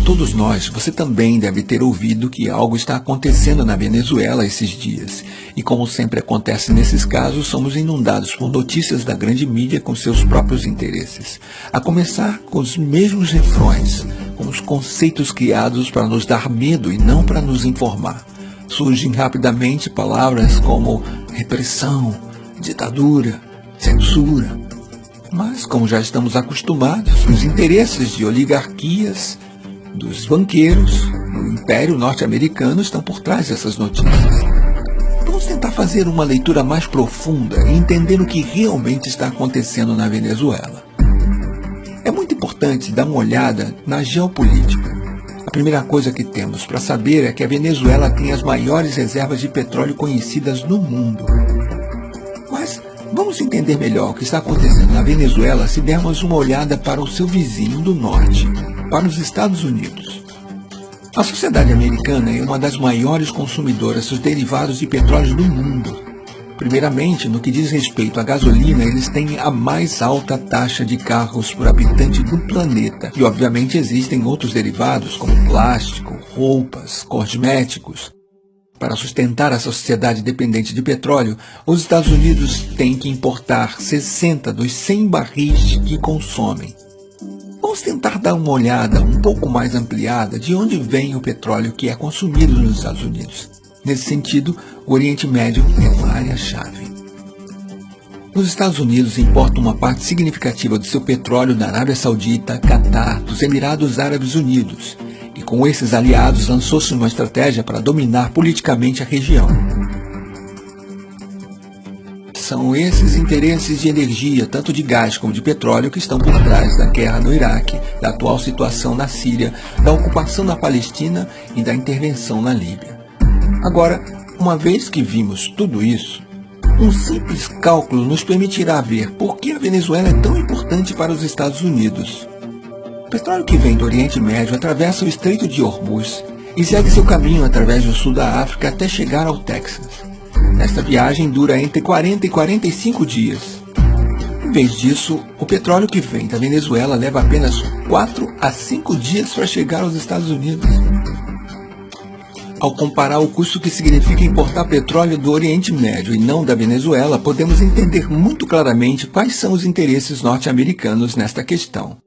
todos nós, você também deve ter ouvido que algo está acontecendo na Venezuela esses dias. E como sempre acontece nesses casos, somos inundados por notícias da grande mídia com seus próprios interesses. A começar com os mesmos refrões, com os conceitos criados para nos dar medo e não para nos informar. Surgem rapidamente palavras como repressão, ditadura, censura. Mas, como já estamos acostumados, os interesses de oligarquias, dos banqueiros, do Império Norte-Americano estão por trás dessas notícias. Vamos tentar fazer uma leitura mais profunda e entender o que realmente está acontecendo na Venezuela. É muito importante dar uma olhada na geopolítica. A primeira coisa que temos para saber é que a Venezuela tem as maiores reservas de petróleo conhecidas no mundo. Mas vamos entender melhor o que está acontecendo na Venezuela se dermos uma olhada para o seu vizinho do norte, para os Estados Unidos. A sociedade americana é uma das maiores consumidoras dos derivados de petróleo do mundo. Primeiramente, no que diz respeito à gasolina, eles têm a mais alta taxa de carros por habitante do planeta. E obviamente existem outros derivados, como plástico, roupas, cosméticos. Para sustentar essa sociedade dependente de petróleo, os Estados Unidos têm que importar 60 dos 100 barris que consomem. Vamos tentar dar uma olhada um pouco mais ampliada de onde vem o petróleo que é consumido nos Estados Unidos. Nesse sentido, o Oriente Médio é uma área-chave. Os Estados Unidos importam uma parte significativa do seu petróleo da Arábia Saudita, Catar, dos Emirados Árabes Unidos. E com esses aliados lançou-se uma estratégia para dominar politicamente a região. São esses interesses de energia, tanto de gás como de petróleo, que estão por trás da guerra no Iraque, da atual situação na Síria, da ocupação da Palestina e da intervenção na Líbia. Agora, uma vez que vimos tudo isso, um simples cálculo nos permitirá ver por que a Venezuela é tão importante para os Estados Unidos. O petróleo que vem do Oriente Médio atravessa o Estreito de Hormuz e segue seu caminho através do sul da África até chegar ao Texas. Esta viagem dura entre 40 e 45 dias. Em vez disso, o petróleo que vem da Venezuela leva apenas 4 a 5 dias para chegar aos Estados Unidos. Ao comparar o custo que significa importar petróleo do Oriente Médio e não da Venezuela, podemos entender muito claramente quais são os interesses norte-americanos nesta questão.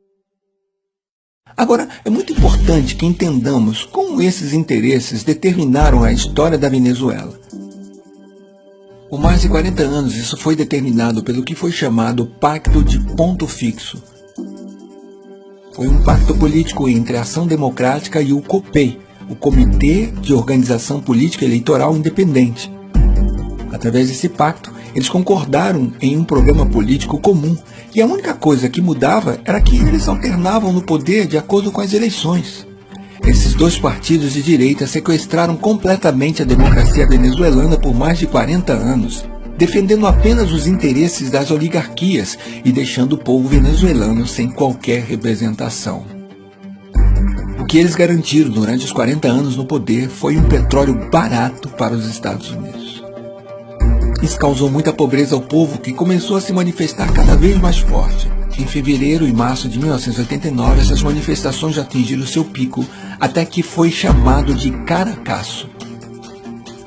Agora, é muito importante que entendamos como esses interesses determinaram a história da Venezuela. Por mais de 40 anos, isso foi determinado pelo que foi chamado Pacto de Ponto Fixo. Foi um pacto político entre a Ação Democrática e o COPEI, o Comitê de Organização Política Eleitoral Independente. Através desse pacto, eles concordaram em um programa político comum, e a única coisa que mudava era que eles alternavam no poder de acordo com as eleições. Esses dois partidos de direita sequestraram completamente a democracia venezuelana por mais de 40 anos, defendendo apenas os interesses das oligarquias e deixando o povo venezuelano sem qualquer representação. O que eles garantiram durante os 40 anos no poder foi um petróleo barato para os Estados Unidos. Isso causou muita pobreza ao povo, que começou a se manifestar cada vez mais forte. Em fevereiro e março de 1989, essas manifestações já atingiram seu pico, até que foi chamado de Caracaço.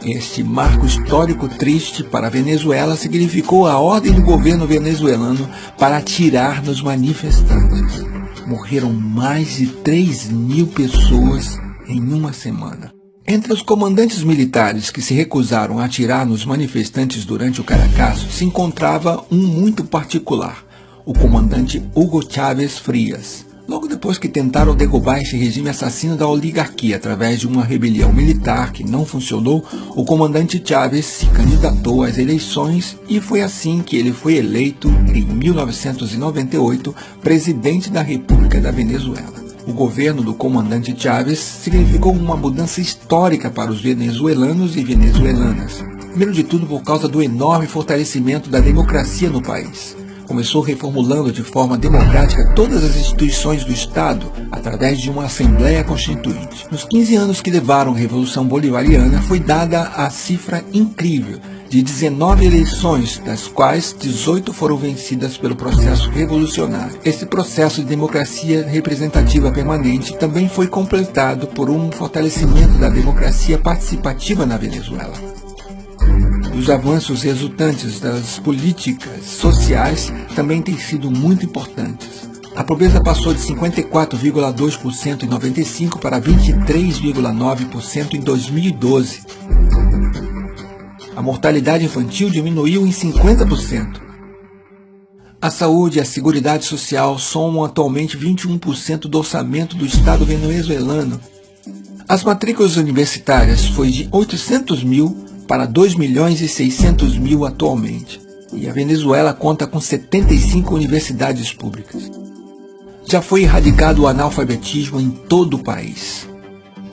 Este marco histórico triste para a Venezuela significou a ordem do governo venezuelano para atirar nos manifestantes. Morreram mais de 3.000 pessoas em uma semana. Entre os comandantes militares que se recusaram a atirar nos manifestantes durante o Caracaço se encontrava um muito particular, o comandante Hugo Chávez Frías. Logo depois que tentaram derrubar este regime assassino da oligarquia através de uma rebelião militar que não funcionou, o comandante Chávez se candidatou às eleições e foi assim que ele foi eleito, em 1998, presidente da República da Venezuela. O governo do comandante Chávez significou uma mudança histórica para os venezuelanos e venezuelanas. Primeiro de tudo por causa do enorme fortalecimento da democracia no país. começou reformulando de forma democrática todas as instituições do Estado através de uma Assembleia Constituinte. Nos 15 anos que levaram a Revolução Bolivariana, foi dada a cifra incrível de 19 eleições, das quais 18 foram vencidas pelo processo revolucionário. Esse processo de democracia representativa permanente também foi completado por um fortalecimento da democracia participativa na Venezuela. Os avanços resultantes das políticas sociais também têm sido muito importantes. A pobreza passou de 54,2% em 95 para 23,9% em 2012. A mortalidade infantil diminuiu em 50%. A saúde e a seguridade social somam atualmente 21% do orçamento do Estado venezuelano. As matrículas universitárias foi de 800 mil para 2.600.000 atualmente. E a Venezuela conta com 75 universidades públicas. Já foi erradicado o analfabetismo em todo o país.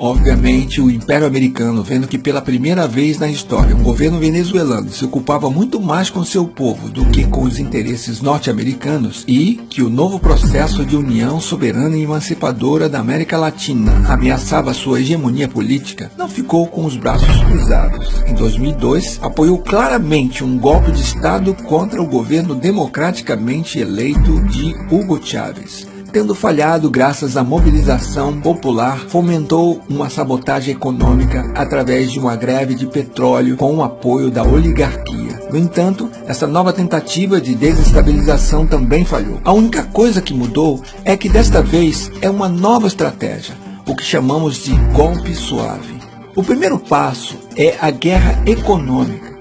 Obviamente, o Império Americano, vendo que pela primeira vez na história um governo venezuelano se ocupava muito mais com seu povo do que com os interesses norte-americanos e que o novo processo de união soberana e emancipadora da América Latina ameaçava sua hegemonia política, não ficou com os braços cruzados. Em 2002, apoiou claramente um golpe de Estado contra o governo democraticamente eleito de Hugo Chávez. Tendo falhado graças à mobilização popular, fomentou uma sabotagem econômica através de uma greve de petróleo com o apoio da oligarquia. No entanto, essa nova tentativa de desestabilização também falhou. A única coisa que mudou é que desta vez é uma nova estratégia, o que chamamos de golpe suave. O primeiro passo é a guerra econômica.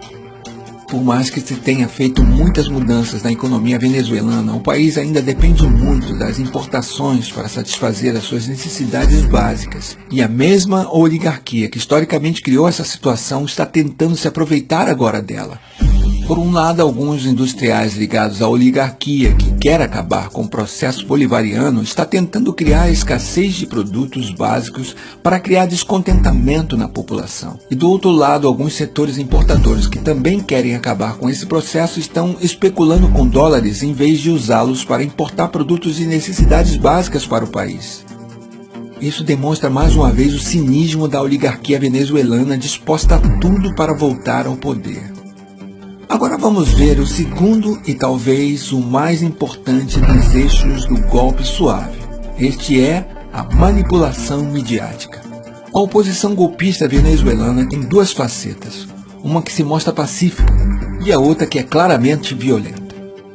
Por mais que se tenha feito muitas mudanças na economia venezuelana, o país ainda depende muito das importações para satisfazer as suas necessidades básicas. E a mesma oligarquia que historicamente criou essa situação está tentando se aproveitar agora dela. Por um lado, alguns industriais ligados à oligarquia, que quer acabar com o processo bolivariano, está tentando criar escassez de produtos básicos para criar descontentamento na população. E do outro lado, alguns setores importadores que também querem acabar com esse processo estão especulando com dólares em vez de usá-los para importar produtos de necessidades básicas para o país. Isso demonstra mais uma vez o cinismo da oligarquia venezuelana disposta a tudo para voltar ao poder. Agora vamos ver o segundo e talvez o mais importante dos eixos do golpe suave. Este é a manipulação midiática. A oposição golpista venezuelana tem duas facetas, uma que se mostra pacífica e a outra que é claramente violenta.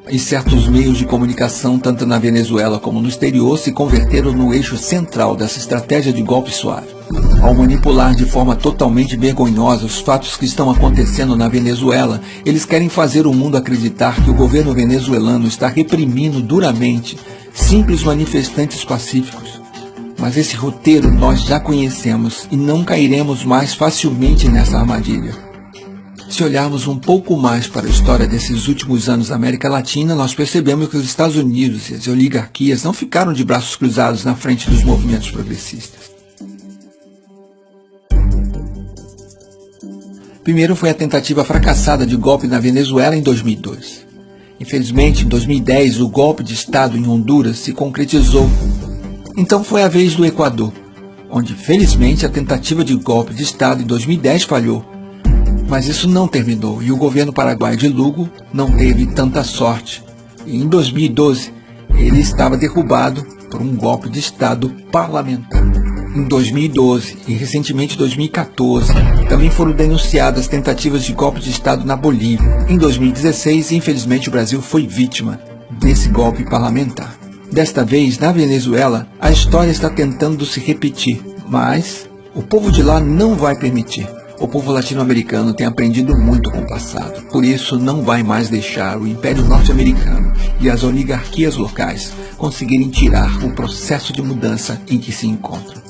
E certos meios de comunicação, tanto na Venezuela como no exterior, se converteram no eixo central dessa estratégia de golpe suave. Ao manipular de forma totalmente vergonhosa os fatos que estão acontecendo na Venezuela, eles querem fazer o mundo acreditar que o governo venezuelano está reprimindo duramente simples manifestantes pacíficos. Mas esse roteiro nós já conhecemos e não cairemos mais facilmente nessa armadilha. Se olharmos um pouco mais para a história desses últimos anos na América Latina, nós percebemos que os Estados Unidos e as oligarquias não ficaram de braços cruzados na frente dos movimentos progressistas. Primeiro foi a tentativa fracassada de golpe na Venezuela em 2002. Infelizmente, em 2010, o golpe de Estado em Honduras se concretizou. Então foi a vez do Equador, onde felizmente a tentativa de golpe de Estado em 2010 falhou. Mas isso não terminou e o governo paraguaio de Lugo não teve tanta sorte. E em 2012, ele estava derrubado por um golpe de Estado parlamentar. Em 2012 e recentemente em 2014, também foram denunciadas tentativas de golpe de Estado na Bolívia. Em 2016, infelizmente, o Brasil foi vítima desse golpe parlamentar. Desta vez, na Venezuela, a história está tentando se repetir, mas o povo de lá não vai permitir. O povo latino-americano tem aprendido muito com o passado, por isso não vai mais deixar o Império Norte-Americano e as oligarquias locais conseguirem tirar o processo de mudança em que se encontram.